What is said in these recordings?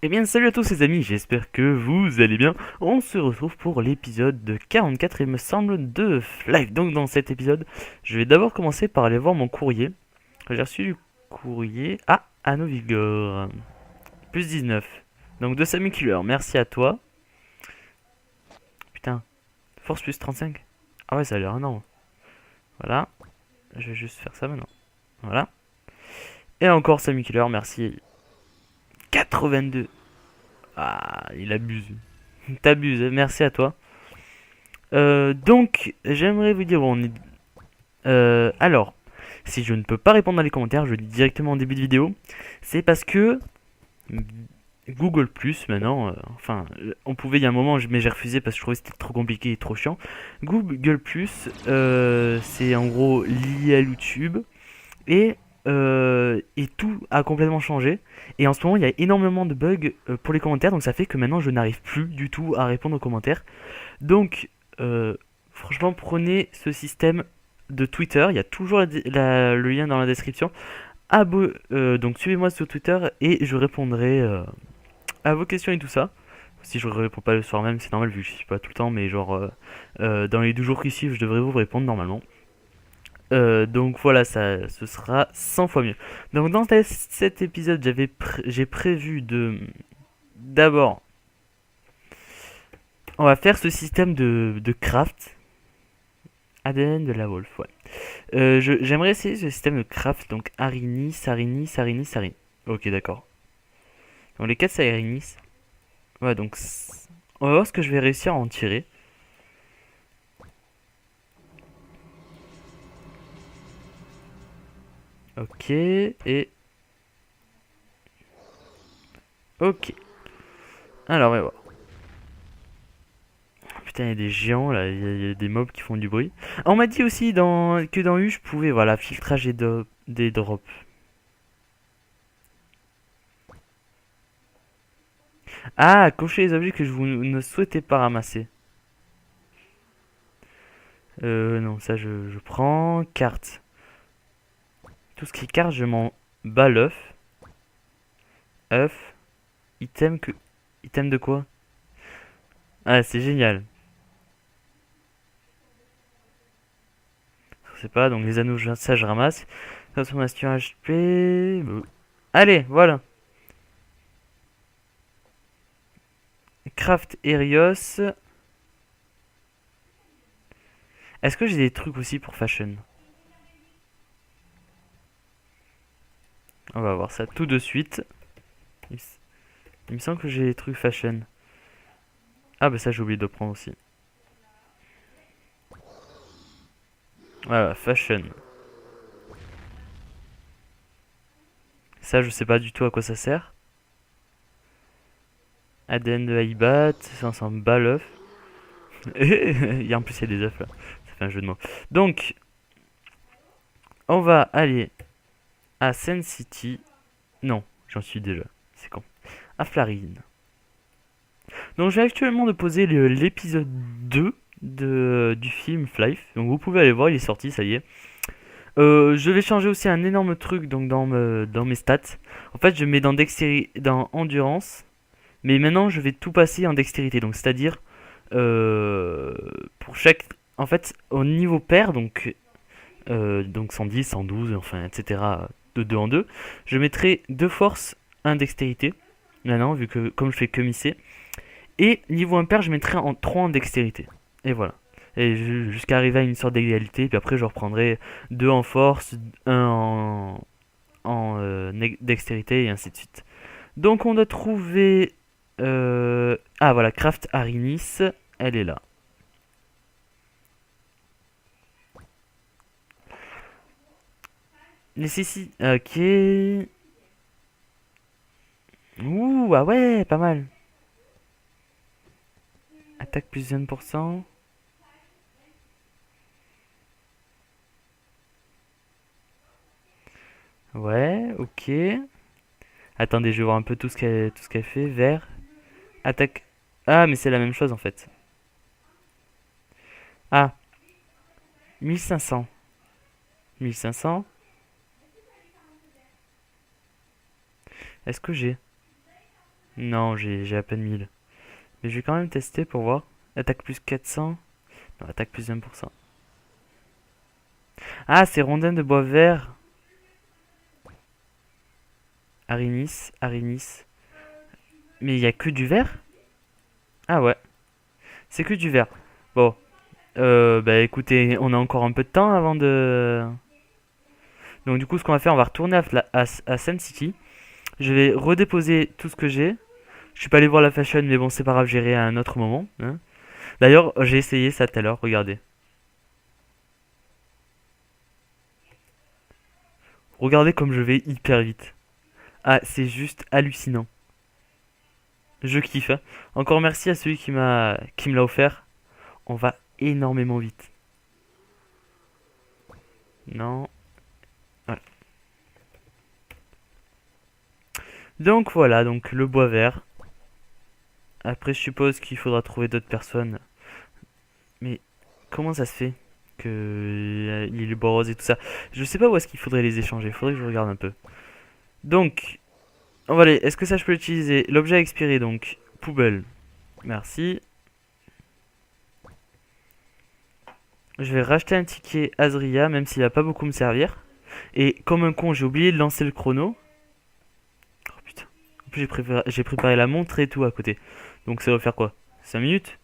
Eh bien salut à tous les amis, j'espère que vous allez bien. On se retrouve pour l'épisode de 44 il me semble de Live. Donc dans cet épisode, je vais d'abord commencer par aller voir mon courrier. J'ai reçu du courrier. Ah, Anno Vigor. Plus 19. Donc de Samy Killer, merci à toi. Putain, force plus 35. Ah ouais, ça a l'air énorme. Voilà, je vais juste faire ça maintenant. Voilà. Et encore Samy Killer, merci. 82. Ah, il abuse. T'abuses, merci à toi. Donc, j'aimerais vous dire où on est. Alors, si je ne peux pas répondre dans les commentaires, je le dis directement en début de vidéo. C'est parce que Google Plus maintenant, on pouvait il y a un moment, mais j'ai refusé parce que je trouvais que c'était trop compliqué et trop chiant. Google Plus, c'est en gros lié à YouTube et tout a complètement changé. Et en ce moment, il y a énormément de bugs pour les commentaires, donc ça fait que maintenant je n'arrive plus du tout à répondre aux commentaires. Donc, franchement, prenez ce système de Twitter. Il y a toujours le lien dans la description. Donc, suivez-moi sur Twitter et je répondrai à vos questions et tout ça. Si je ne réponds pas le soir même, c'est normal vu que je suis pas tout le temps, mais genre dans les 2 jours qui suivent, je devrais vous répondre normalement. Donc voilà, ce sera 100 fois mieux. Donc dans cet épisode, j'ai prévu de d'abord, on va faire ce système de craft. ADN de la Wolf, ouais. J'aimerais essayer ce système de craft, donc Arini, Sarini, Sarini, Sarini. Ok, d'accord. Donc les 4 Sarinis. Ouais, donc on va voir ce que je vais réussir à en tirer. Ok, et... Ok. Alors, on va voir. Putain, il y a des géants là, il y a des mobs qui font du bruit. Ah, on m'a dit aussi que dans U, je pouvais, voilà, filtrage des drops. Ah, cocher les objets que vous ne souhaitez pas ramasser. Non, ça je prends. Carte. Tout ce qui est carte, je m'en bats l'œuf. œuf. Item que. Item de quoi? Ah, c'est génial. Je sais pas, donc les anneaux, ça je ramasse. Transformation HP. Allez, voilà. Craft Erios. Est-ce que j'ai des trucs aussi pour fashion? On va voir ça tout de suite. Il me semble que j'ai des trucs fashion. Ah bah ça j'ai oublié de le prendre aussi. Voilà, fashion. Ça je sais pas du tout à quoi ça sert. ADN de Aibat, ça s'en bat l'œuf. En plus il y a des œufs là. Ça fait un jeu de mots. Donc, on va aller à Sen City. Non, j'en suis déjà. C'est con. À Flarine. Donc j'ai actuellement de poser l'épisode 2 du film Flife. Donc vous pouvez aller voir, il est sorti, ça y est. Je vais changer aussi un énorme truc donc dans mes stats. En fait, je mets dans endurance, mais maintenant je vais tout passer en dextérité. Donc c'est-à-dire pour chaque, en fait, au niveau pair, donc 110, 112, enfin etc. De 2 en 2, je mettrai 2 force, 1 dextérité. Maintenant, vu que comme je fais que misser. Et niveau impair, je mettrai en 3 en dextérité. Et voilà. Et jusqu'à arriver à une sorte d'égalité. Puis après, je reprendrai 2 en force, un en dextérité et ainsi de suite. Donc on a trouvé... Ah voilà, Craft Arinis. Elle est là. Nécessite... Ok. Ouh, ah ouais, pas mal. Attaque plus 20%. Ouais, ok. Attendez, je vais voir un peu tout ce qu'elle fait. Vert. Attaque. Ah, mais c'est la même chose en fait. Ah, 1500. 1500. Est-ce que j'ai? Non, j'ai à peine 1000. Mais je vais quand même tester pour voir. Attaque plus 400. Non, attaque plus 20%. Ah, c'est rondin de bois vert. Arinis, Arinis. Mais il y a que du vert? Ah ouais, c'est que du vert. Bon, bah écoutez, on a encore un peu de temps avant de... Donc du coup, ce qu'on va faire, on va retourner à Sun City. Je vais redéposer tout ce que j'ai. Je suis pas allé voir la fashion, mais bon, c'est pas grave, j'irai à un autre moment, hein. D'ailleurs, j'ai essayé ça tout à l'heure, regardez. Regardez comme je vais hyper vite. Ah, c'est juste hallucinant. Je kiffe, hein. Encore merci à celui qui me l'a offert. On va énormément vite. Non. Voilà. Donc voilà, donc le bois vert. Après, je suppose qu'il faudra trouver d'autres personnes. Mais comment ça se fait que il y ait le bois rose et tout ça? Je sais pas où est-ce qu'il faudrait les échanger. Faudrait que je regarde un peu. Donc, on va aller. Est-ce que ça je peux l'utiliser? L'objet a expiré donc. Poubelle. Merci. Je vais racheter un ticket Azria, même s'il va pas beaucoup me servir. Et comme un con, j'ai oublié de lancer le chrono. Oh putain. En plus, j'ai préparé la montre et tout à côté. Donc ça va faire quoi? 5 minutes?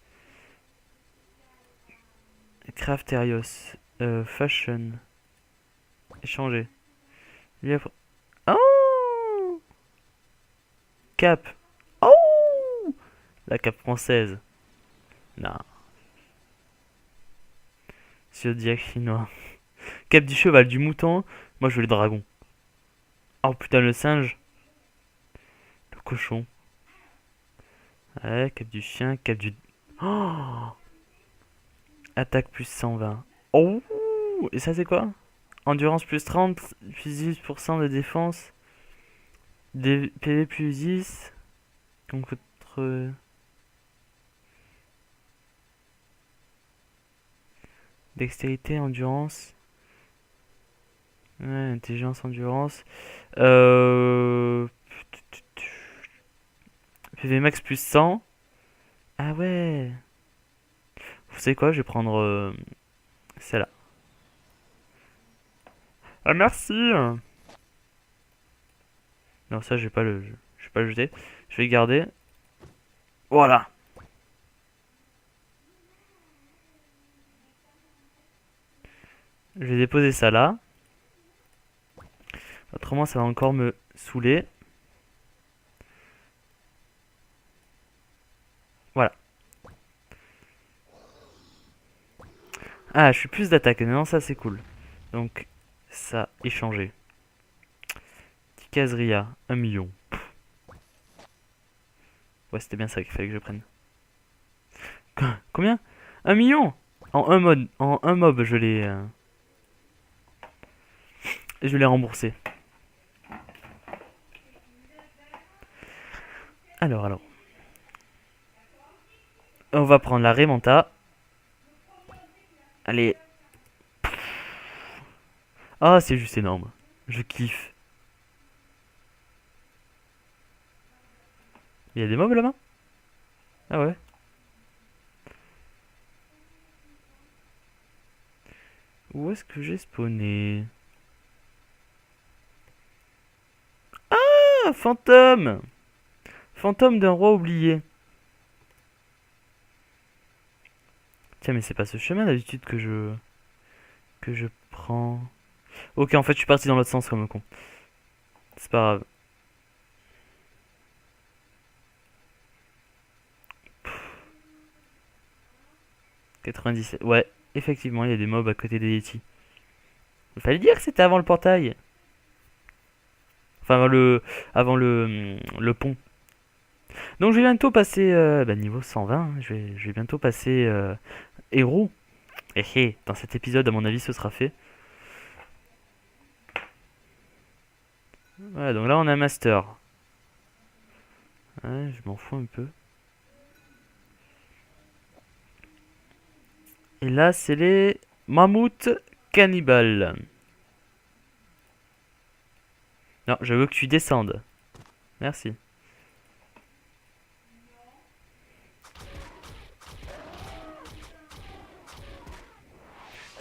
Crafterios. Fashion. Échanger. Lui après- Oh! Cap. Oh! La cape française. Non. Zodiac chinois. Cap du cheval, du mouton. Moi, je veux le dragon. Oh putain, le singe. Le cochon. Ouais, cap du chien, cap du... Oh! Attaque plus 120. Oh! Et ça, c'est quoi? Endurance plus 30, plus 10% de défense. PV plus 10. Contre... Dextérité, endurance. Ouais, intelligence, endurance. Euh... PV max plus 100. Ah ouais. Vous savez quoi? Je vais prendre celle-là. Ah merci. Non, ça, je vais pas le jeter. Je vais le garder. Voilà. Je vais déposer ça là. Autrement, ça va encore me saouler. Voilà. Ah, je suis plus d'attaque. Non, ça c'est cool. Donc, ça, échanger. Caseria, 1 million. Ouais, c'était bien ça qu'il fallait que je prenne. Combien? 1 million? En un mob, je l'ai remboursé. Alors. On va prendre la Remanta. Allez. Ah, c'est juste énorme. Je kiffe. Il y a des mobs là-bas? Ah ouais. Où est-ce que j'ai spawné? Ah, fantôme! Fantôme d'un roi oublié. Tiens, mais c'est pas ce chemin d'habitude que je prends. Ok, en fait, je suis parti dans l'autre sens comme un con. C'est pas grave. 97. Ouais, effectivement, il y a des mobs à côté des Yeti. Il fallait dire que c'était avant le portail. Enfin, le pont. Donc, je vais bientôt passer niveau 120. Hein. Je vais bientôt passer héros. Dans cet épisode, à mon avis, ce sera fait. Voilà, donc là, on a un master. Ouais, je m'en fous un peu. Et là, c'est les mammouths cannibales. Non, je veux que tu descendes. Merci.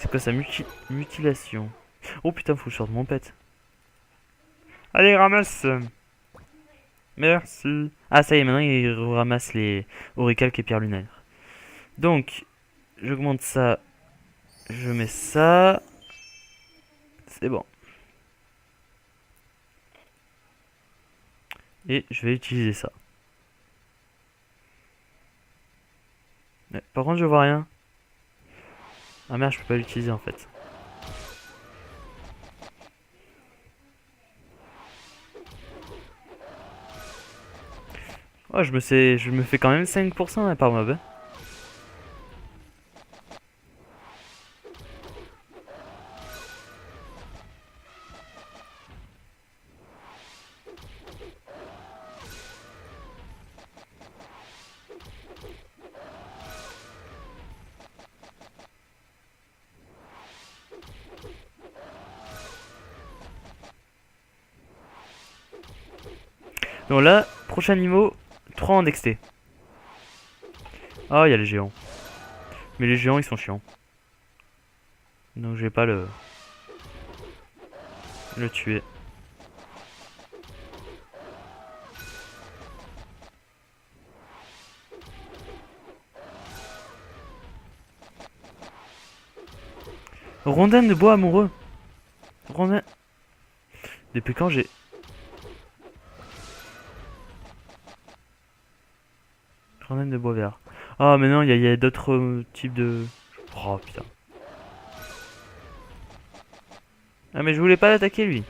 C'est quoi ça? Mutilation. Oh putain, faut que je sorte mon pet. Allez, ramasse. Merci. Ah, ça y est, maintenant il ramasse les auricalques et pierres lunaires. Donc, j'augmente ça. Je mets ça. C'est bon. Et je vais utiliser ça. Mais, par contre, je vois rien. Ah merde, je peux pas l'utiliser en fait. Oh, je me fais quand même 5% hein, par mob. Donc là, prochain niveau, 3 en dexté. Ah, il y a les géants. Mais les géants, ils sont chiants. Donc je vais pas le tuer. Rondin de bois amoureux. Rondin... Depuis quand j'ai... Rondin de bois vert. Ah, mais non, il y a d'autres types de... Oh, putain. Ah, mais je voulais pas l'attaquer, lui.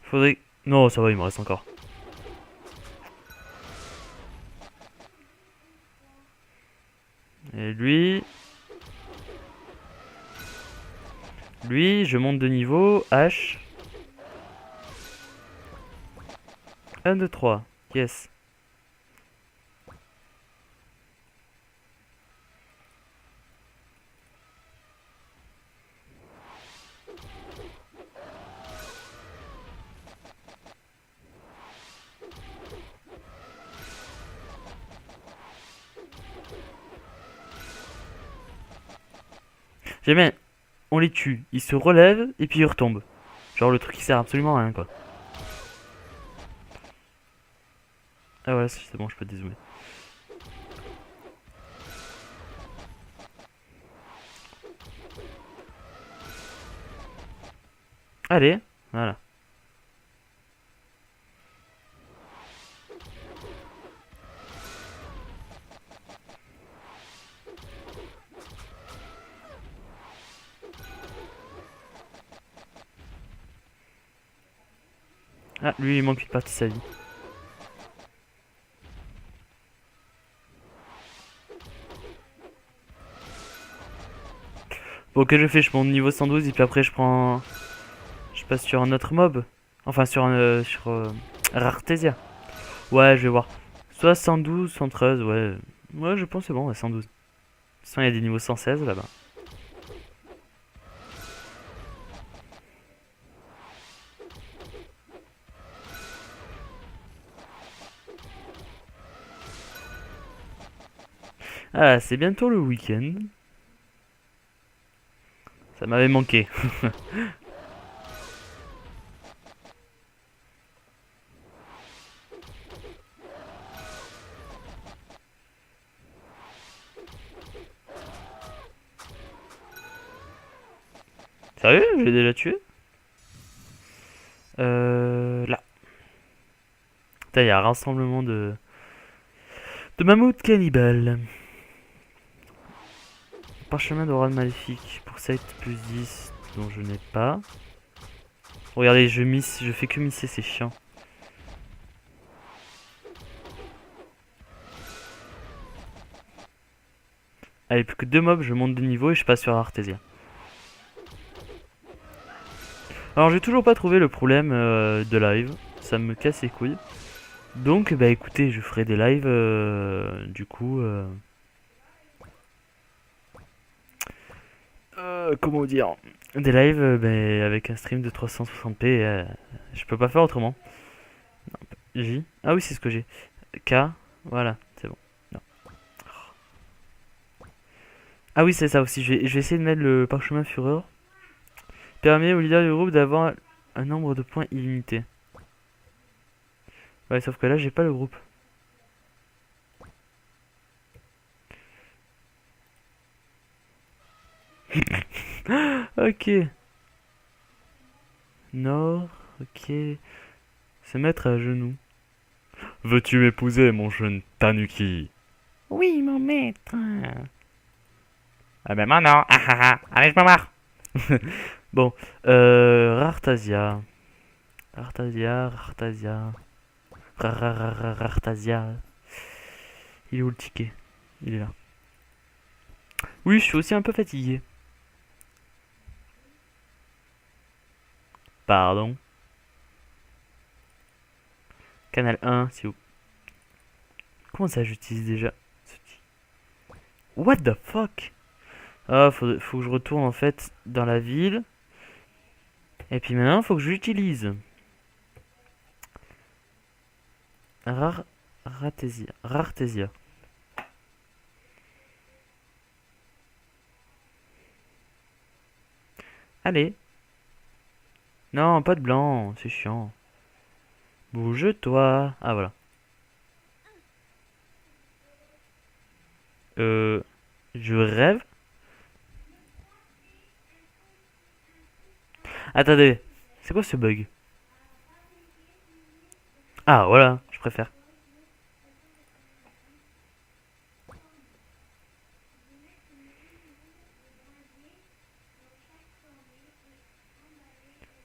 Faudrait... Non, ça va, il me reste encore. Et lui... Lui, je monte de niveau. H. 1, 2, 3. Yes. J'aime bien. On les tue. Ils se relèvent et puis ils retombent. Genre le truc qui sert absolument à rien, quoi. Ah voilà, c'est bon, je peux dézoomer. Allez, voilà. Ah, lui, il manque une partie de sa vie. Bon, que je fais? Je monte niveau 112 et puis après je prends... Je passe sur un autre mob. Enfin, sur un... Rartesia. Ouais, je vais voir. Soit 112, 113, ouais. Ouais, je pense que c'est bon, ouais, 112. De toute façon, il y a des niveaux 116 là-bas. Ah, c'est bientôt le week-end. Ça m'avait manqué. Sérieux? Je l'ai déjà tué? Là. Putain, il y a un rassemblement de mammouths cannibales. Parchemin d'oral maléfique pour 7 plus 10 dont je n'ai pas. Regardez, je fais que misser, c'est chiant. Allez, plus que 2 mobs, je monte de niveau et je passe sur Artesia. Alors, j'ai toujours pas trouvé le problème de live. Ça me casse les couilles. Donc, bah écoutez, je ferai des lives du coup. Comment dire? Des lives avec un stream de 360p. Je peux pas faire autrement. J. Ah oui, c'est ce que j'ai. K. Voilà, c'est bon. Non. Ah oui, c'est ça aussi. Je vais essayer de mettre le parchemin fureur. Permet au leader du groupe d'avoir un nombre de points illimité. Ouais, sauf que là, j'ai pas le groupe. Ok. Nord. Ok. Se mettre à genoux. Veux-tu m'épouser, mon jeune Tanuki? Oui, mon maître. Ah ben maintenant. Ah ah ah. Allez, je me marre. Bon. Rartasia. Rartasia. Rartasia. Rartasia. Il est où le ticket? Il est là. Oui, je suis aussi un peu fatigué. Pardon. Canal 1, c'est où? Comment ça j'utilise déjà? What the fuck? Ah, faut que je retourne en fait dans la ville. Et puis maintenant, faut que je l'utilise. Ratesia. Rartesia. Allez. Non, pas de blanc, c'est chiant. Bouge-toi. Ah, voilà. Euh. Je rêve. Attendez. C'est quoi ce bug? Ah, voilà, je préfère.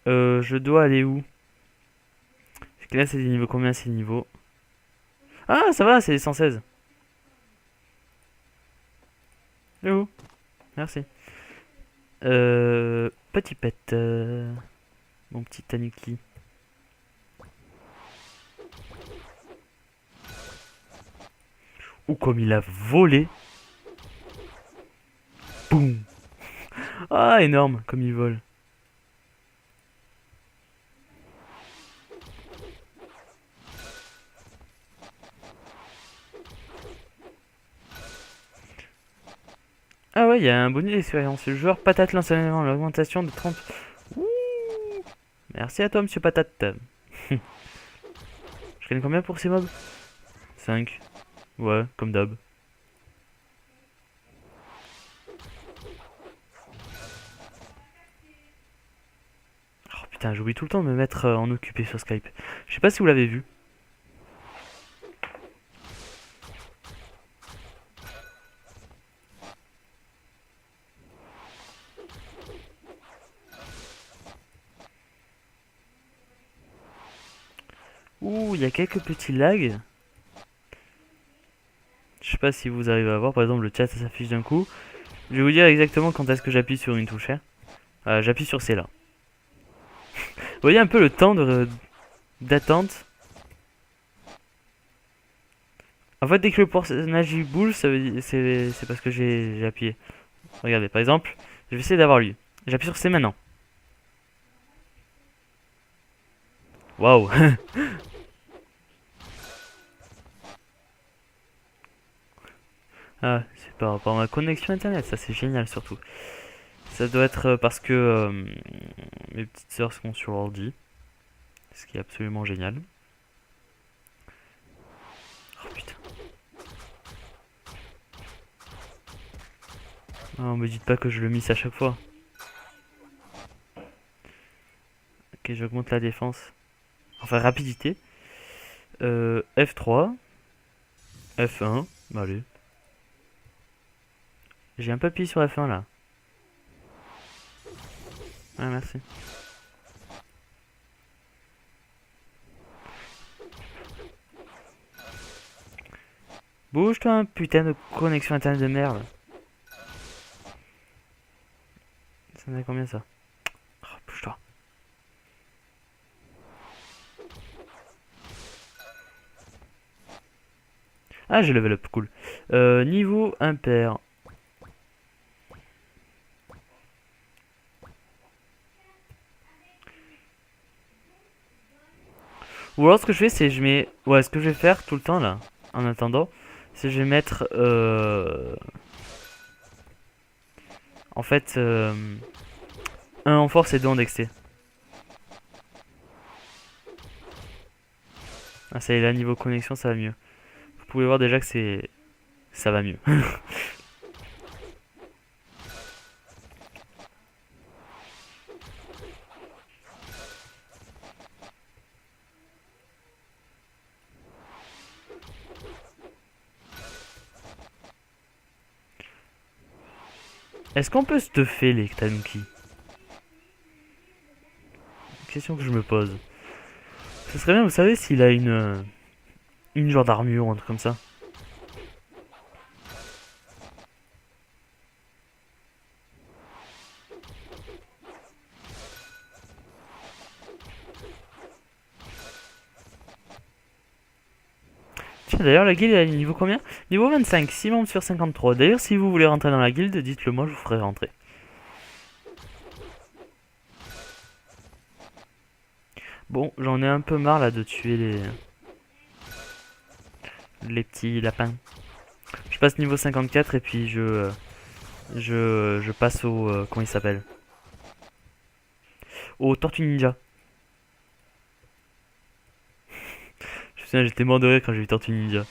Je dois aller où? Parce que là, c'est des niveaux combien ces niveaux? Ah, ça va, c'est les 116. Oh, merci. Petit pet. Mon petit Tanuki. Ou comme il a volé. Boum. Ah, énorme, comme il vole. Ah ouais, il y a un bonus d'expérience. Le joueur patate lance un élément, l'augmentation de 30. Ouh. Merci à toi, monsieur patate. Je gagne combien pour ces mobs? 5. Ouais, comme d'hab. Oh putain, j'oublie tout le temps de me mettre en occupé sur Skype. Je sais pas si vous l'avez vu. Ouh, il y a quelques petits lags. Je sais pas si vous arrivez à voir. Par exemple, le chat ça s'affiche d'un coup. Je vais vous dire exactement quand est-ce que j'appuie sur une touche. Hein. J'appuie sur C là. Vous voyez un peu le temps d'attente. En fait, dès que le personnage il bouge, c'est parce que j'ai appuyé. Regardez, par exemple, je vais essayer d'avoir lui. J'appuie sur C maintenant. Waouh! Ah, c'est par rapport à ma connexion internet, ça c'est génial surtout. Ça doit être parce que mes petites sœurs sont sur l'ordi, ce qui est absolument génial. Oh putain. Non, me dites pas que je le miss à chaque fois. Ok, j'augmente la défense. Enfin, rapidité. F3. F1. Bah, allez. J'ai un peu appuyé sur F1 là. Ah, merci. Bouge-toi, un putain de connexion internet de merde. Ça en a combien ça? Oh, bouge-toi. Ah, j'ai level up, cool. Niveau impair. Ou alors ce que je fais, c'est je mets... Ouais, ce que je vais faire tout le temps là, en attendant, c'est je vais mettre... En fait, un en force et deux en dexté. Ah ça y est, là, niveau connexion, ça va mieux. Vous pouvez voir déjà que c'est... Ça va mieux. Est-ce qu'on peut stuffer les Tanuki? Question que je me pose. Ce serait bien, vous savez, s'il a une genre d'armure ou un truc comme ça. Tiens, d'ailleurs, la guilde, elle est niveau combien? Niveau 25, 6 membres sur 53. D'ailleurs, si vous voulez rentrer dans la guilde, dites-le moi, je vous ferai rentrer. Bon, j'en ai un peu marre là de tuer les petits lapins. Je passe niveau 54 et puis je passe au... comment il s'appelle? Au Tortue Ninja. Je me souviens, j'étais mort de rire quand j'ai vu Tortue Ninja.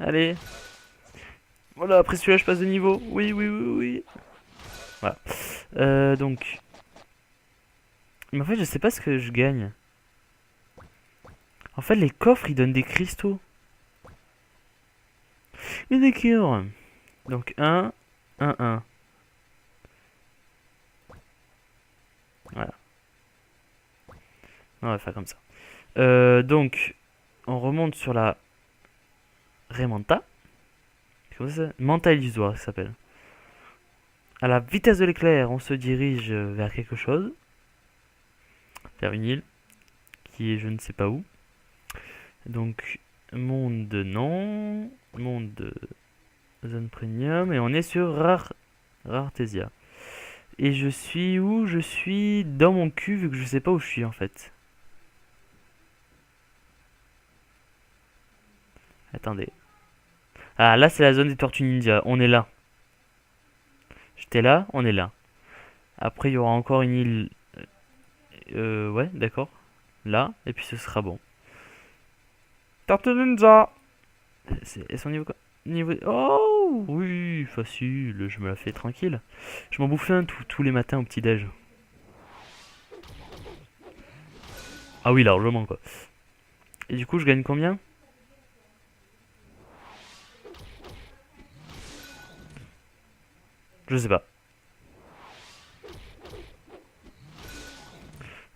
Allez. Voilà, après celui-là, je passe de niveau. Oui, oui, oui, oui. Voilà. Donc... Mais en fait, je sais pas ce que je gagne. En fait, les coffres, ils donnent des cristaux. Et des cures. Donc 1, 1, 1. Voilà. On va faire comme ça. Donc, on remonte sur la Remanta. Comment ça? Manta illusoire, ça s'appelle. À la vitesse de l'éclair, on se dirige vers quelque chose. Vers une île qui est je ne sais pas où. Donc, monde non. Monde zone premium. Et on est sur Rartesia. Et je suis où? Je suis dans mon cul vu que je sais pas où je suis en fait. Attendez. Ah là c'est la zone des tortues ninja. On est là. J'étais là, on est là. Après il y aura encore une île. Ouais, d'accord. Là, et puis ce sera bon. Tortue ninja. Elles sont niveau quoi? Niveau... Oh oui, facile, je me la fais tranquille. Je m'en bouffe un tous les matins au petit-déj. Ah oui, largement quoi. Et du coup, je gagne combien? Je sais pas.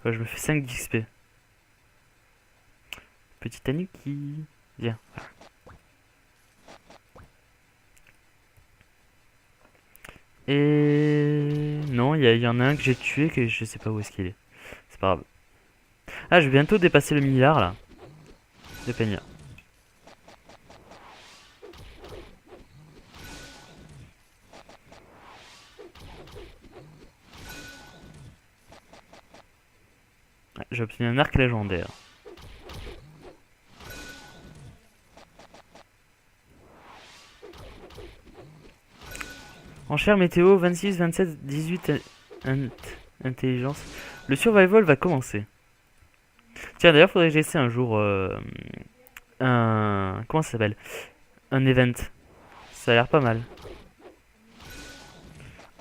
Ouais, je me fais 5 d'XP. Petit Tanuki. Viens. Et... Non, il y en a un que j'ai tué que je sais pas où est-ce qu'il est. C'est pas grave. Ah, je vais bientôt dépasser le milliard là. De Peña. Ouais, j'ai obtenu un arc légendaire. Enchère météo 26, 27, 18 intelligence. Le survival va commencer. Tiens, d'ailleurs, faudrait que j'essaie un jour un... Comment ça s'appelle? Un event. Ça a l'air pas mal.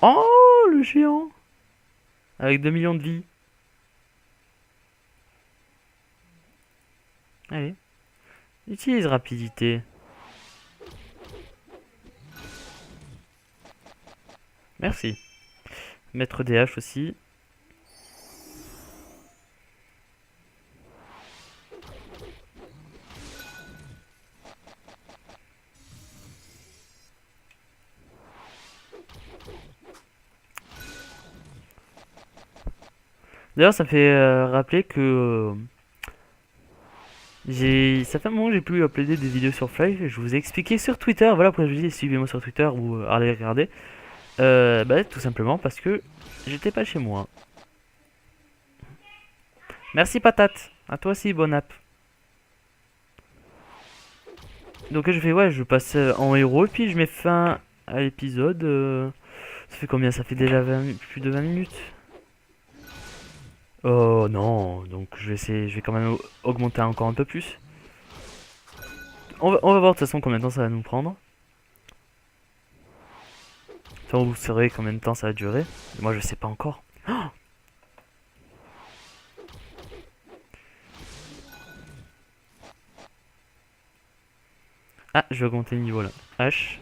Oh, le géant! Avec 2 millions de vies. Allez. Utilise rapidité. Merci. Mettre des haches aussi. D'ailleurs, ça me fait rappeler que Ça fait un moment que j'ai plus uploadé des vidéos sur Flive. Je vous ai expliqué sur Twitter. Voilà pourquoi je vous dis suivez-moi sur Twitter ou allez regarder. Bah, tout simplement parce que j'étais pas chez moi. Merci patate. À toi aussi, bon app. Donc je fais ouais, je passe en héros et puis je mets fin à l'épisode. Ça fait combien? Ça fait déjà plus de 20 minutes. Oh non, donc je vais essayer, je vais quand même augmenter encore un peu plus. On va voir de toute façon combien de temps ça va nous prendre. Enfin, vous saurez combien de temps ça va durer. Moi je sais pas encore. Ah, je vais augmenter le niveau là. H.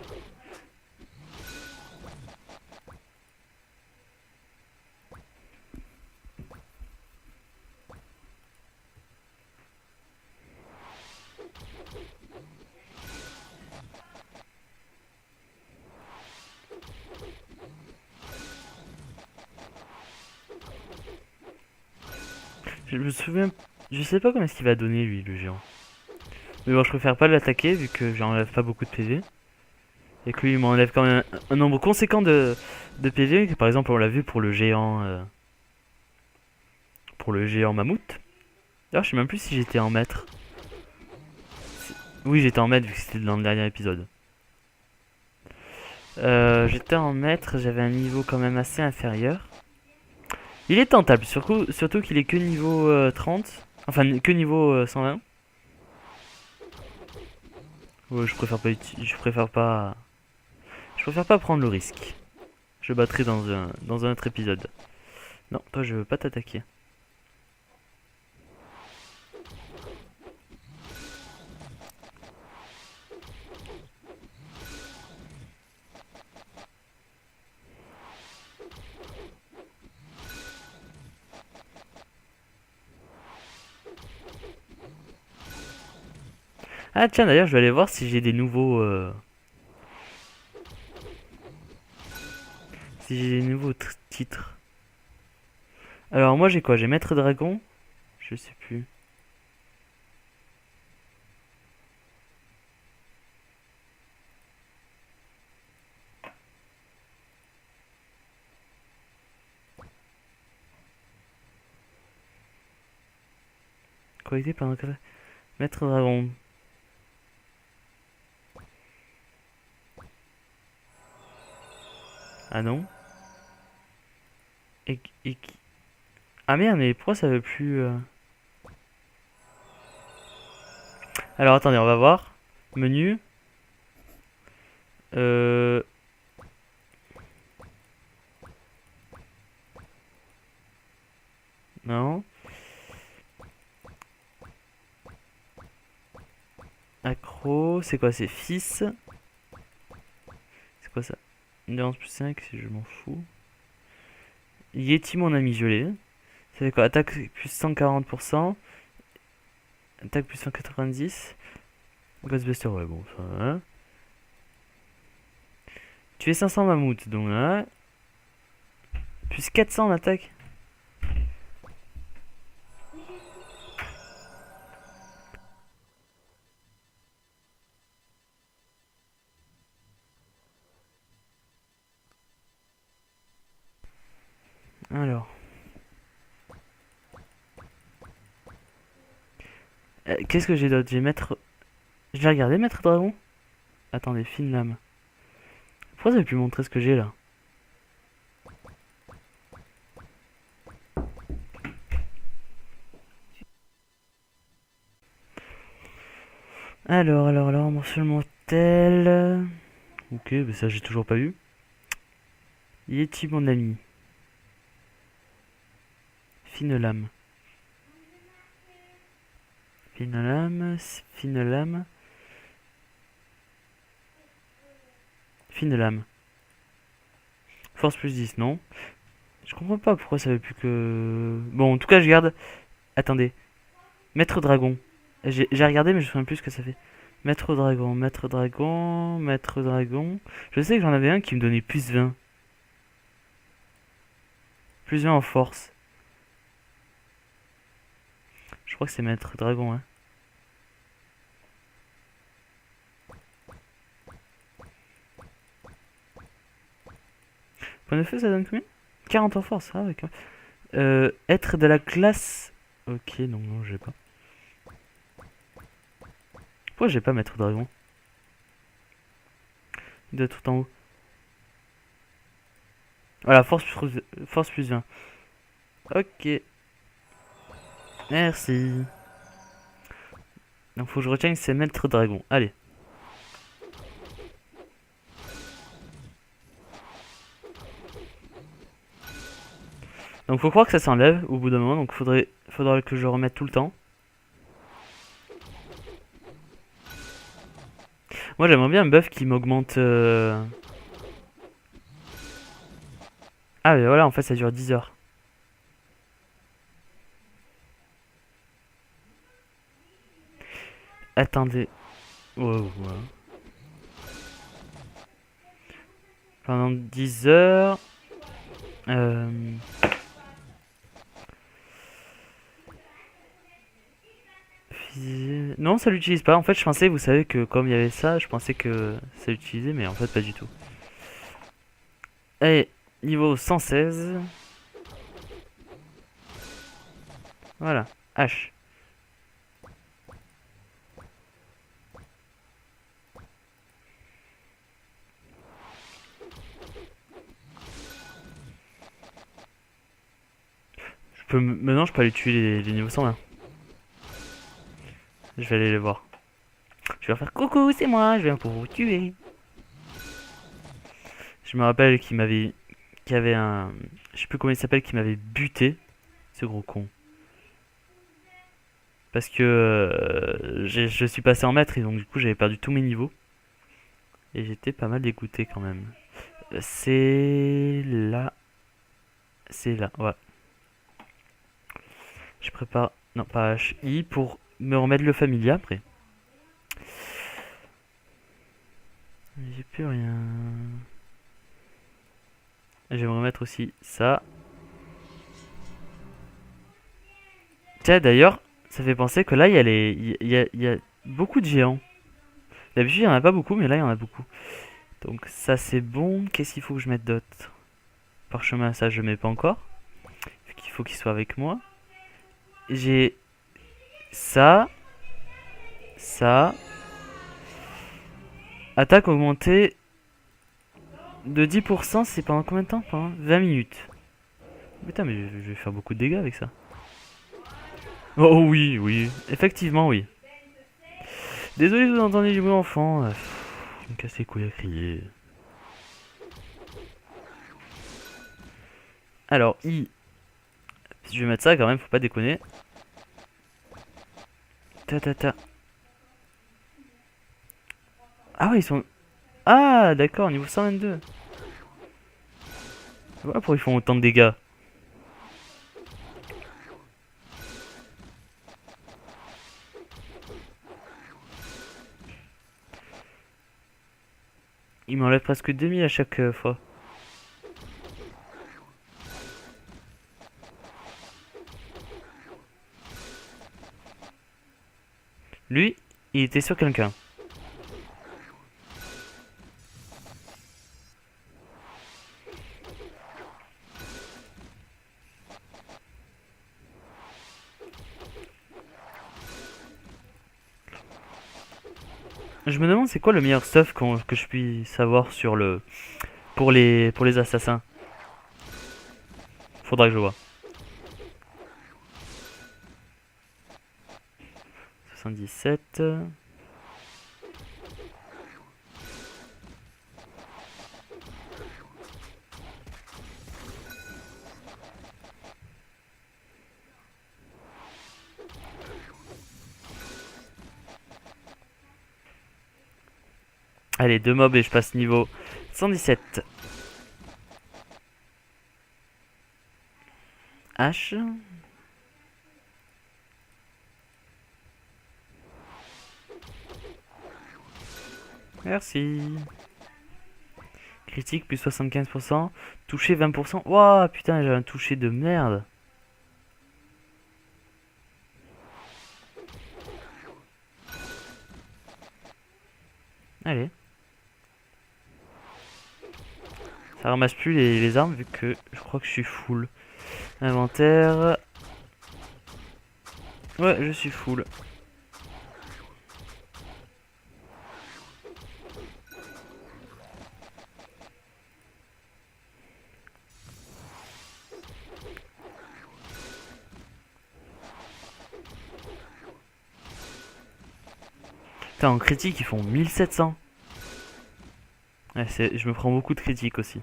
Je me souviens. Je sais pas comment est-ce qu'il va donner lui, le géant. Mais bon, je préfère pas l'attaquer vu que j'enlève pas beaucoup de PV. Et que lui il m'enlève quand même un nombre conséquent de PV. Par exemple, on l'a vu pour le géant. Pour le géant mammouth. D'ailleurs, je sais même plus si j'étais en maître. Oui, j'étais en maître vu que c'était dans le dernier épisode. J'étais en maître, j'avais un niveau quand même assez inférieur. Il est tentable, surtout qu'il est que niveau 30. Enfin, que niveau 120. Ouais, je préfère pas prendre le risque. Je battrai dans un autre épisode. Non, toi je veux pas t'attaquer. Ah tiens, d'ailleurs, je vais aller voir si j'ai des nouveaux... si j'ai des nouveaux titres. Alors moi j'ai quoi? J'ai Maître Dragon? Je sais plus. Qualité par Maître Dragon. Ah non? Et, et, ah merde, mais pourquoi ça veut plus... Alors attendez, on va voir. Menu. Euh... Non. Accro. C'est quoi? C'est fils. C'est quoi ça? Endurance plus 5, si je m'en fous. Yeti, mon ami, je l'ai. Ça fait quoi? Attaque plus 140%. Attaque plus 190. Ghostbuster, ouais, bon, ça va. Tu es 500 mammouths, donc là. Plus 400 en attaque. Alors. Qu'est-ce que j'ai d'autre? J'ai Maître. J'ai regardé Maître Dragon. Attendez, fine lame. Pourquoi ça veut plus montrer ce que j'ai là? Alors, mensuel mortel. Ok, bah ça j'ai toujours pas eu. Yeti, mon ami. Fine lame. Fine lame, fine lame. Fine lame. Force plus 10, non. Je comprends pas pourquoi ça veut plus que... Bon, en tout cas, je garde... Attendez. Maître Dragon. J'ai regardé, mais je me souviens plus ce que ça fait. Maître Dragon, Maître Dragon, Maître Dragon. Je sais que j'en avais un qui me donnait plus 20. Plus 20 en force. Je crois que c'est Maître Dragon, hein. Point de feu, ça donne combien? 40 en force, ah ouais. Être de la classe... Ok, non, non, j'ai pas. Pourquoi j'ai pas maître dragon? Il doit être tout en haut. Voilà, force plus 20. Ok, merci. Donc faut que je retienne que c'est maître dragon. Allez. Donc faut croire que ça s'enlève au bout d'un moment, donc faudra que je remette tout le temps. Moi j'aimerais bien un buff qui m'augmente... Ah mais voilà, en fait ça dure 10 heures. Attendez. Wow, wow. Pendant 10 heures... Euh... Non, ça l'utilise pas. En fait, je pensais, vous savez, que comme il y avait ça, je pensais que ça l'utilisait, mais en fait, pas du tout. Allez, niveau 116. Voilà, H. Maintenant, je peux aller tuer les niveaux 120. Je vais aller les voir. Je vais leur faire coucou, c'est moi, je viens pour vous tuer. Je me rappelle qu'il y avait un, je sais plus comment il s'appelle, qui m'avait buté, ce gros con. Parce que je suis passé en maître et donc du coup j'avais perdu tous mes niveaux. Et j'étais pas mal dégoûté quand même. C'est là. C'est là, ouais. Je prépare. Non, pas HI pour me remettre le familier après. J'ai plus rien. Je vais me remettre aussi ça. Tiens, d'ailleurs, ça fait penser que là, il y a il y a beaucoup de géants. D'habitude, il y en a pas beaucoup, mais là, il y en a beaucoup. Donc, ça, c'est bon. Qu'est-ce qu'il faut que je mette d'autre? Parchemin, ça, je mets pas encore. Il faut qu'il soit avec moi. J'ai ça. Ça. Attaque augmentée de 10%, c'est pendant combien de temps? Pendant 20 minutes. Putain, mais je vais faire beaucoup de dégâts avec ça. Oh oui, oui. Effectivement, oui. Désolé si vous entendez du bruit enfant. Je me casse les couilles à crier. Alors, I. Je vais mettre ça quand même, faut pas déconner. Ta ta ta. Ah ouais, ils sont... Ah, d'accord, niveau 122. Voilà pourquoi ils font autant de dégâts. Ils m'enlèvent presque 2000 à chaque fois. Lui, il était sur quelqu'un. Je me demande c'est quoi le meilleur stuff que je puisse savoir sur le... pour les assassins. Faudra que je vois. 77. Allez, deux mobs et je passe niveau 117. H. Merci. Critique plus 75%. Touché 20%. Wouah, putain, j'ai un touché de merde. Allez. Ça ramasse plus les armes vu que je crois que je suis full. Inventaire. Ouais, je suis full. Putain, en critique, ils font 1700. Ouais, je me prends beaucoup de critiques aussi.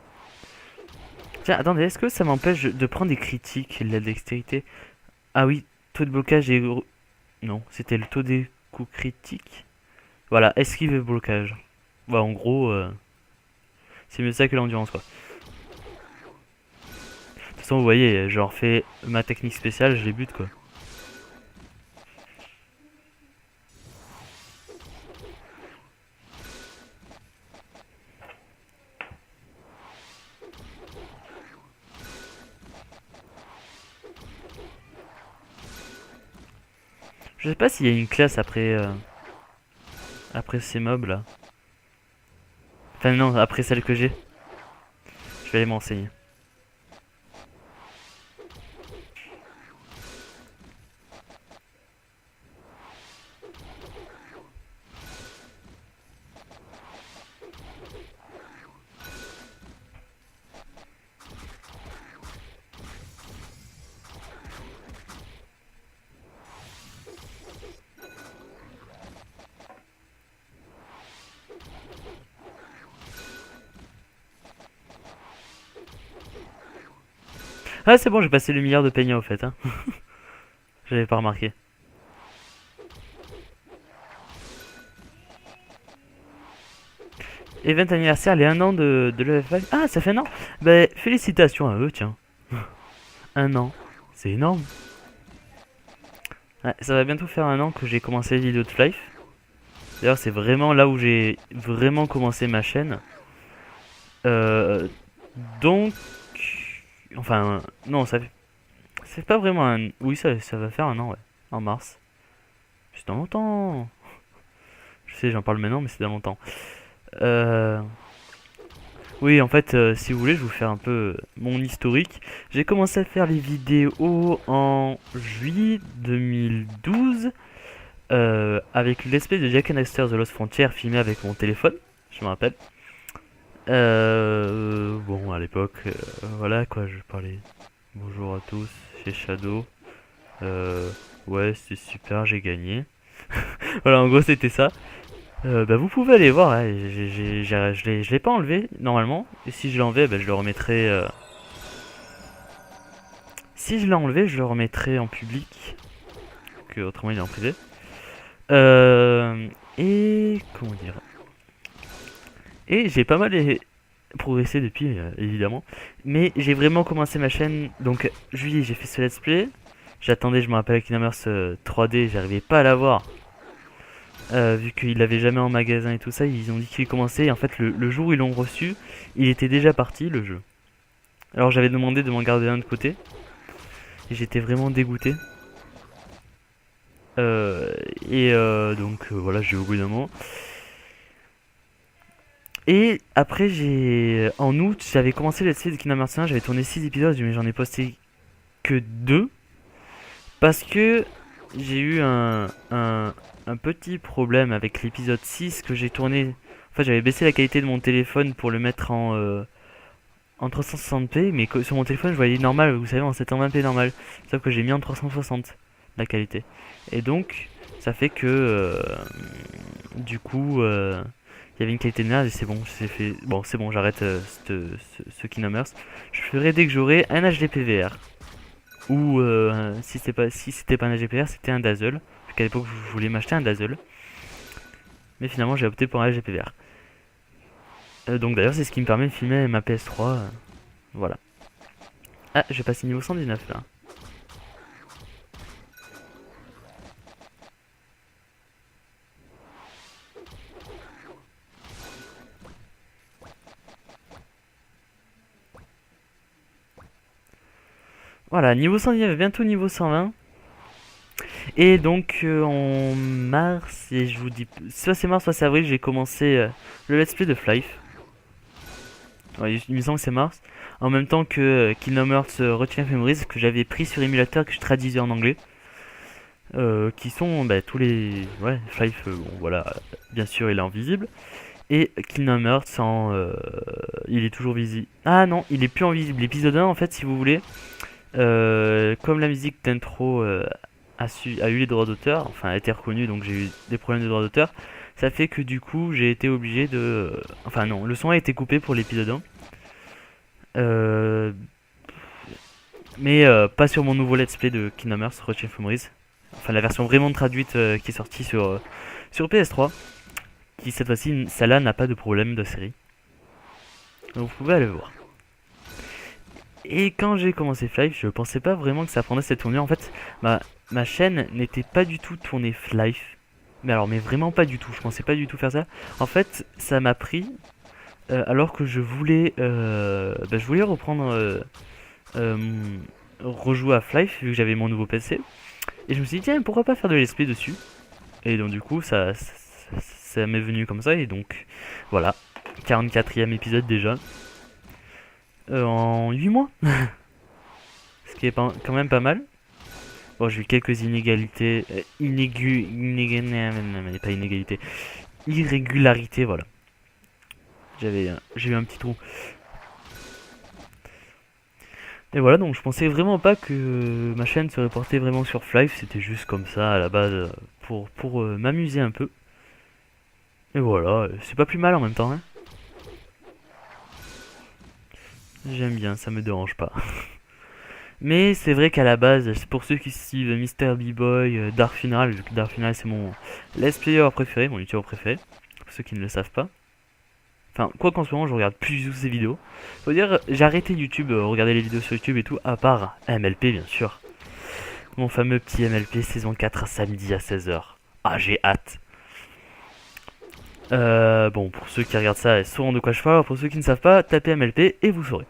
Tiens, attendez, est-ce que ça m'empêche de prendre des critiques, la dextérité? Ah oui, taux de blocage et... Non, c'était le taux des coups critiques. Voilà, esquive et blocage. Bah, en gros, c'est mieux ça que l'endurance, quoi. De toute façon, vous voyez, je refais ma technique spéciale, je les bute, quoi. Je sais pas s'il y a une classe après ces mobs là. Enfin non, après celle que j'ai. Je vais aller m'enseigner. Ah c'est bon, j'ai passé le milliard de peignats au fait. Hein. J'avais pas remarqué. Event anniversaire, les 1 an de l'EFL. Ah, ça fait un an. Bah, félicitations à eux, tiens. Un an. C'est énorme. Ouais, ça va bientôt faire un an que j'ai commencé Lido of Life. D'ailleurs, c'est vraiment là où j'ai vraiment commencé ma chaîne. Euh, donc... Enfin, non, ça fait... C'est pas vraiment un... Oui, ça va faire un an, ouais. En mars. C'est dans longtemps. Je sais, j'en parle maintenant, mais c'est dans longtemps. Euh... Oui, en fait, si vous voulez, je vais vous faire un peu mon historique. J'ai commencé à faire les vidéos en juillet 2012 avec l'espèce de Jak and Daxter The Lost Frontier filmé avec mon téléphone, je me rappelle. Bon, à l'époque, voilà quoi, je parlais. Bonjour à tous, c'est Shadow. Euh, ouais, c'est super, j'ai gagné. Voilà, en gros, c'était ça. Bah, vous pouvez aller voir, hein, je l'ai pas enlevé normalement. Et si je l'enlevais, bah, je le remettrai. Si je l'ai enlevé, je le remettrai en public. Que autrement, il est en privé. Et. Comment dire. Et j'ai pas mal progressé depuis, évidemment. Mais j'ai vraiment commencé ma chaîne. Donc, juillet, j'ai fait ce let's play. J'attendais, je me rappelle, Kingdom Hearts 3D, j'arrivais pas à l'avoir. Vu qu'il l'avait jamais en magasin et tout ça, ils ont dit qu'il commençait. Et en fait, le jour où ils l'ont reçu, il était déjà parti le jeu. Alors j'avais demandé de m'en garder un de côté. Et j'étais vraiment dégoûté. Donc voilà, j'ai eu au bout d'un moment. Et après, en août, j'avais commencé le let's play de Kingdom Hearts 1, j'avais tourné 6 épisodes, mais j'en ai posté que 2. Parce que j'ai eu un petit problème avec l'épisode 6 que j'ai tourné. En fait, j'avais baissé la qualité de mon téléphone pour le mettre en 360p, mais sur mon téléphone, je voyais normal, vous savez, en 720p normal. Sauf que j'ai mis en 360 la qualité. Et donc, ça fait que du coup, il y avait une qualité de merde et c'est bon, c'est fait. Bon, c'est bon, j'arrête ce Kingdom Hearts. Je ferai dès que j'aurai un HDPVR. Ou si c'était pas un HDPVR, c'était un Dazzle. Parce qu'à l'époque, je voulais m'acheter un Dazzle. Mais finalement, j'ai opté pour un HDPVR. Donc d'ailleurs, c'est ce qui me permet de filmer ma PS3. Voilà. Ah, je vais passer niveau 119 là. Voilà, niveau 119, bientôt niveau 120. Et donc en mars, et je vous dis, soit c'est mars, soit c'est avril, j'ai commencé le let's play de Flife. Ouais, il me semble que c'est mars. En même temps que Kingdom Hearts Retching Memories, que j'avais pris sur émulateur, que je traduisais en anglais. Qui sont bah, tous les... Ouais, Five, bon voilà, bien sûr il est invisible. Et Kingdom Hearts, il est toujours visible. Ah non, il est plus invisible. L'épisode 1, en fait, si vous voulez, comme la musique d'intro a eu les droits d'auteur, enfin a été reconnue, donc j'ai eu des problèmes de droits d'auteur, ça fait que du coup j'ai été obligé de... Enfin non, le son a été coupé pour l'épisode 1. Euh, mais pas sur mon nouveau let's play de Kingdom Hearts Retching Memories. Enfin la version vraiment traduite qui est sortie sur PS3. Qui cette fois-ci, celle-là n'a pas de problème de série. Donc vous pouvez aller voir. Et quand j'ai commencé Flive, je pensais pas vraiment que ça prendrait cette tournure. En fait, ma chaîne n'était pas du tout tournée Flive. Mais alors, mais vraiment pas du tout. Je pensais pas du tout faire ça. En fait, ça m'a pris alors que je voulais reprendre, rejouer à Flive vu que j'avais mon nouveau PC. Et je me suis dit, tiens, pourquoi pas faire de let's play dessus. Et donc du coup, ça m'est venu comme ça. Et donc, voilà. 44e épisode déjà. En 8 mois. Ce qui est quand même pas mal. Bon, j'ai eu quelques inégalités. Pas inégalités. Irrégularités, voilà. J'ai eu un petit trou. Et voilà, donc je pensais vraiment pas que ma chaîne serait portée vraiment sur Flive. C'était juste comme ça à la base pour m'amuser un peu. Et voilà, c'est pas plus mal en même temps. Hein. J'aime bien, ça me dérange pas. Mais c'est vrai qu'à la base, c'est pour ceux qui suivent Mister B-Boy, Dark Final, vu que Dark Final c'est mon let's player préféré, mon youtubeur préféré, pour ceux qui ne le savent pas. Enfin, quoi qu'en ce moment, je regarde plus du tout ses vidéos. Faut dire, j'ai arrêté YouTube, regarder les vidéos sur YouTube et tout, à part MLP bien sûr. Mon fameux petit MLP saison 4 samedi à 16h. Ah, j'ai hâte. Bon, pour ceux qui regardent ça, ils sauront de quoi je parle. Pour ceux qui ne savent pas, tapez MLP et vous saurez.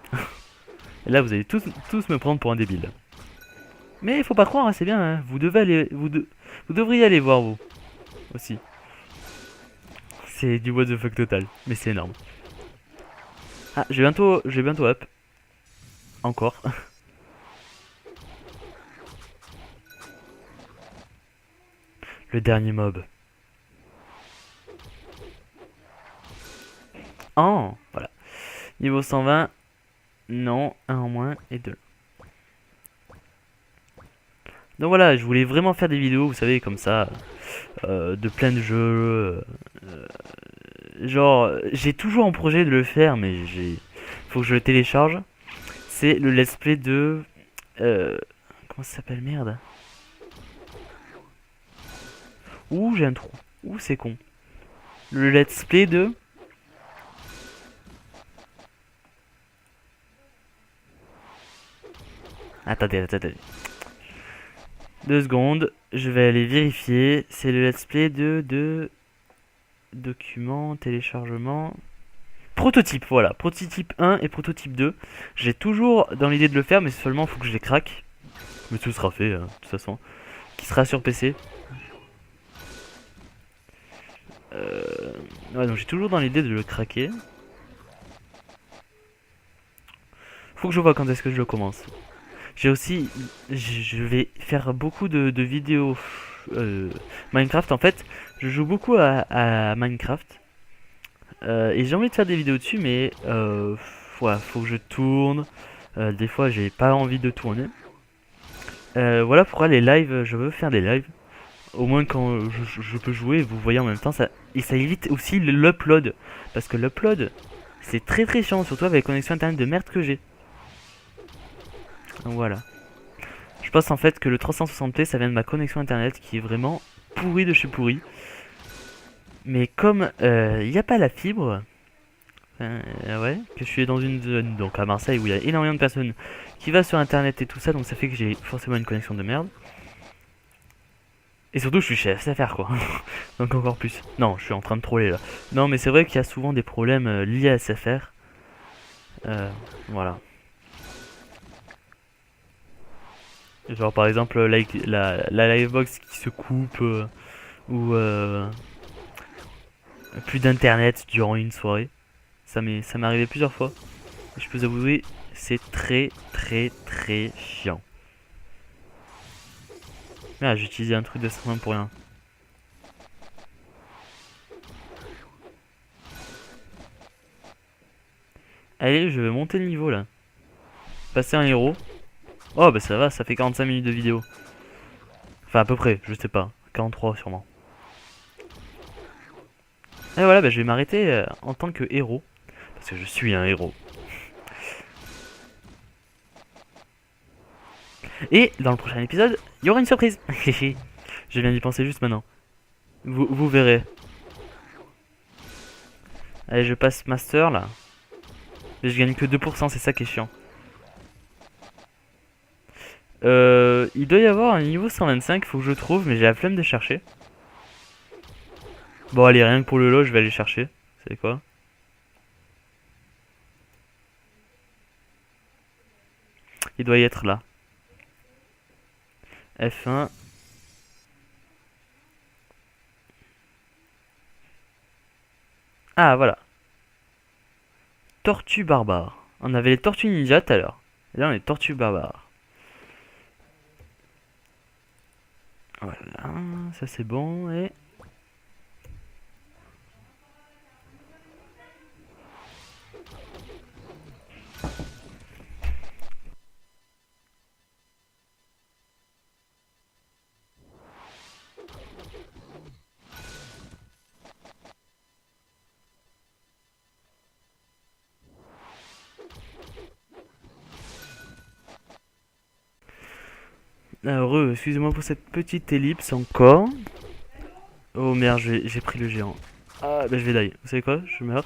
Et là, vous allez tous me prendre pour un débile. Mais il faut pas croire, hein, c'est bien. Hein. Vous devriez aller voir vous aussi. C'est du what the fuck total, mais c'est énorme. Ah, j'ai bientôt up. Encore. Le dernier mob. Oh, voilà. Niveau 120. Non, un en moins et 2. Donc voilà, je voulais vraiment faire des vidéos, vous savez, comme ça, de plein de jeux. Genre, j'ai toujours en projet de le faire, mais faut que je le télécharge. C'est le let's play de... comment ça s'appelle, merde. Ouh, j'ai un trou. Ouh, c'est con. Le let's play de... Attendez. 2 secondes, je vais aller vérifier. C'est le let's play de... Documents, téléchargement... Prototype, voilà. Prototype 1 et prototype 2. J'ai toujours dans l'idée de le faire, mais seulement il faut que je les craque. Mais tout sera fait, hein, de toute façon. Qui sera sur PC. Ouais, donc j'ai toujours dans l'idée de le craquer. Faut que je vois quand est-ce que je le commence. J'ai aussi... Je vais faire beaucoup de vidéos Minecraft. En fait, je joue beaucoup à Minecraft. Et j'ai envie de faire des vidéos dessus, mais ouais, faut que je tourne. Des fois, j'ai pas envie de tourner. Voilà pourquoi les lives, je veux faire des lives. Au moins quand je peux jouer, vous voyez en même temps. Et ça évite aussi l'upload. Parce que l'upload, c'est très très chiant, surtout avec la connexion internet de merde que j'ai. Donc voilà. Je pense en fait que le 360p, ça vient de ma connexion internet qui est vraiment pourrie de chez pourri. Mais comme il n'y a pas la fibre, ouais, que je suis dans une zone, donc à Marseille, où il y a énormément de personnes qui va sur internet et tout ça, donc ça fait que j'ai forcément une connexion de merde. Et surtout, je suis chez SFR quoi. Donc encore plus. Non, je suis en train de troller là. Non, mais c'est vrai qu'il y a souvent des problèmes liés à SFR. Voilà. Genre par exemple la livebox qui se coupe ou plus d'internet durant une soirée. Ça m'est arrivé plusieurs fois. Je peux vous avouer, c'est très chiant. Merde, j'ai utilisé un truc de serpent pour rien. Allez, je vais monter le niveau là. Passer un héros. Oh bah ça va, ça fait 45 minutes de vidéo. Enfin à peu près, je sais pas. 43 sûrement. Et voilà, bah, je vais m'arrêter en tant que héros. Parce que je suis un héros. Et dans le prochain épisode, il y aura une surprise. Je viens d'y penser juste maintenant. Vous verrez. Allez, je passe master là. Mais je gagne que 2%, c'est ça qui est chiant. Il doit y avoir un niveau 125, faut que je trouve, mais j'ai la flemme de chercher. Bon allez, rien que pour le lot, je vais aller chercher. Vous savez quoi? Il doit y être là. F1. Ah voilà. Tortue barbare. On avait les tortues ninja tout à l'heure. Et là on est tortues barbares. Voilà, ça c'est bon. Et heureux, excusez-moi pour cette petite ellipse encore. Oh merde, j'ai pris le géant. Ah bah je vais die. Vous savez quoi? Je meurs.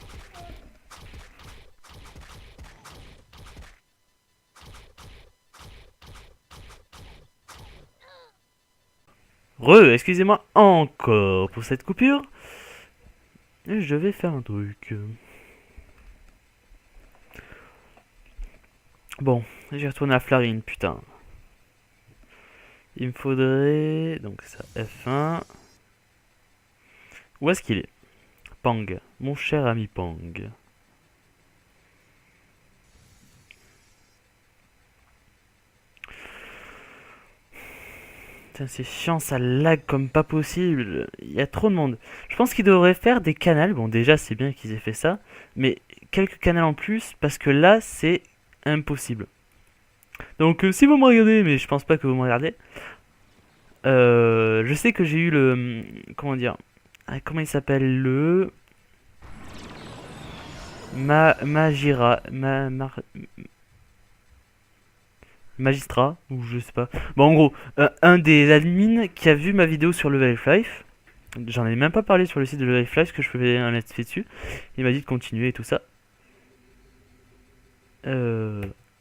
Excusez-moi encore pour cette coupure. Et je vais faire un truc. Bon, je vais retourner à Flarine, putain. Il me faudrait... Donc ça, F1. Où est-ce qu'il est? Pang, mon cher ami Pang. Putain, c'est chiant, ça lag comme pas possible. Il y a trop de monde. Je pense qu'ils devraient faire des canals. Bon, déjà, c'est bien qu'ils aient fait ça. Mais quelques canals en plus, parce que là, c'est impossible. Donc, si vous me regardez, mais je pense pas que vous me regardez, je sais que j'ai eu le... Comment dire? Comment il s'appelle? Le... Magira... Magistrat, ou je sais pas. Bon, en gros, un des admins qui a vu ma vidéo sur le Life, j'en ai même pas parlé sur le site de le Life, que je faisais un let's play dessus. Il m'a dit de continuer et tout ça.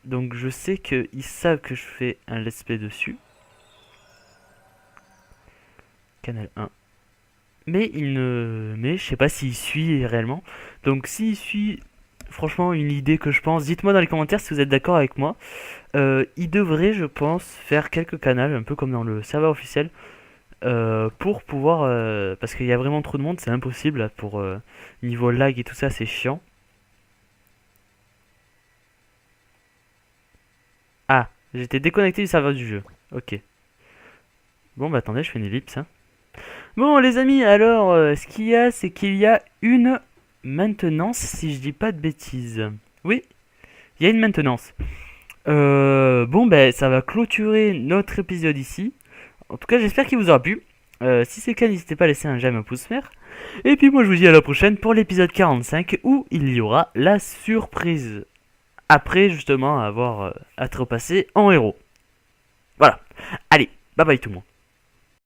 Donc je sais qu'ils savent que je fais un let's play dessus. Canal 1. Mais je sais pas s'il suit réellement. Donc s'il suit, franchement, une idée que je pense, dites-moi dans les commentaires si vous êtes d'accord avec moi. Il devrait, je pense, faire quelques canaux, un peu comme dans le serveur officiel, pour pouvoir... parce qu'il y a vraiment trop de monde, c'est impossible, là, pour niveau lag et tout ça, c'est chiant. Ah, j'étais déconnecté du serveur du jeu. Ok. Bon, bah attendez, je fais une ellipse. Hein. Bon, les amis, alors, ce qu'il y a, c'est qu'il y a une maintenance, si je dis pas de bêtises. Oui, il y a une maintenance. Bon, ben, ça va clôturer notre épisode ici. En tout cas, j'espère qu'il vous aura plu. Si c'est le cas, n'hésitez pas à laisser un j'aime, un pouce vert. Et puis moi, je vous dis à la prochaine pour l'épisode 45 où il y aura la surprise. Après, justement, avoir à être passé en héros. Voilà. Allez, bye bye tout le monde.